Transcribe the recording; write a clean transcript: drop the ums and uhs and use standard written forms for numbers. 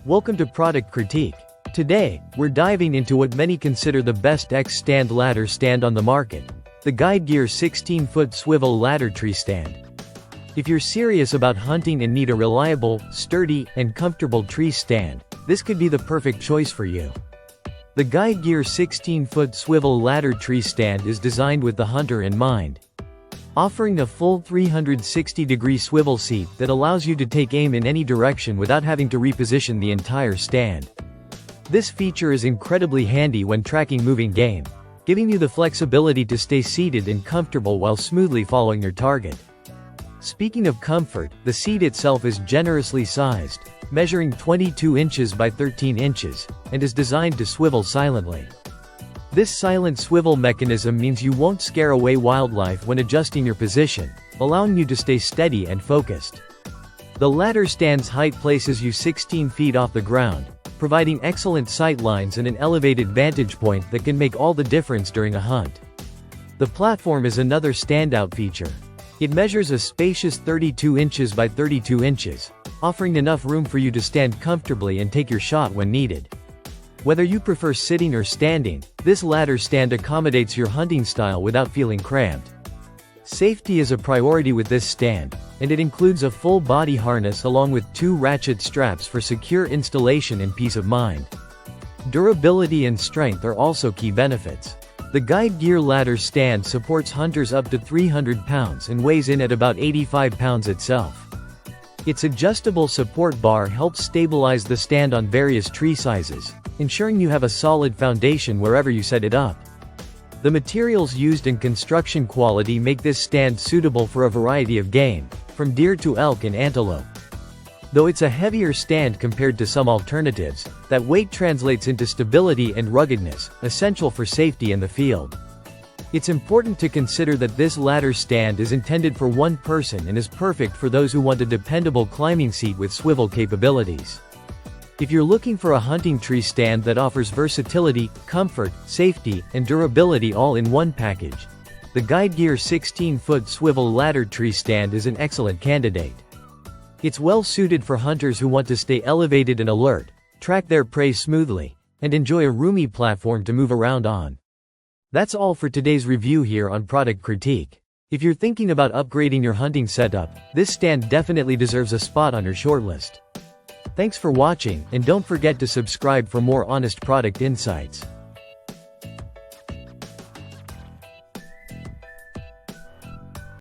Welcome to Product Critique. Today, we're diving into what many consider the best X-stand ladder stand on the market, the Guide Gear 16-foot swivel ladder tree stand. If you're serious about hunting and need a reliable, sturdy, and comfortable tree stand, this could be the perfect choice for you. The Guide Gear 16-foot swivel ladder tree stand is designed with the hunter in mind, offering a full 360-degree swivel seat that allows you to take aim in any direction without having to reposition the entire stand. This feature is incredibly handy when tracking moving game, giving you the flexibility to stay seated and comfortable while smoothly following your target. Speaking of comfort, the seat itself is generously sized, measuring 22 inches by 13 inches, and is designed to swivel silently. This silent swivel mechanism means you won't scare away wildlife when adjusting your position, allowing you to stay steady and focused. The ladder stand's height places you 16 feet off the ground, providing excellent sight lines and an elevated vantage point that can make all the difference during a hunt. The platform is another standout feature. It measures a spacious 32 inches by 32 inches, offering enough room for you to stand comfortably and take your shot when needed. Whether you prefer sitting or standing, this ladder stand accommodates your hunting style without feeling cramped. Safety is a priority with this stand, and it includes a full body harness along with 2 ratchet straps for secure installation and peace of mind. Durability and strength are also key benefits. The Guide Gear ladder stand supports hunters up to 300 pounds and weighs in at about 85 pounds itself. Its adjustable support bar helps stabilize the stand on various tree sizes, ensuring you have a solid foundation wherever you set it up. The materials used and construction quality make this stand suitable for a variety of game, from deer to elk and antelope. Though it's a heavier stand compared to some alternatives, that weight translates into stability and ruggedness, essential for safety in the field. It's important to consider that this ladder stand is intended for one person and is perfect for those who want a dependable climbing seat with swivel capabilities. If you're looking for a hunting tree stand that offers versatility, comfort, safety, and durability all in one package, the Guide Gear 16-foot swivel ladder tree stand is an excellent candidate. It's well suited for hunters who want to stay elevated and alert, track their prey smoothly, and enjoy a roomy platform to move around on. That's all for today's review here on Product Critique. If you're thinking about upgrading your hunting setup, this stand definitely deserves a spot on your shortlist. Thanks for watching, and don't forget to subscribe for more honest product insights.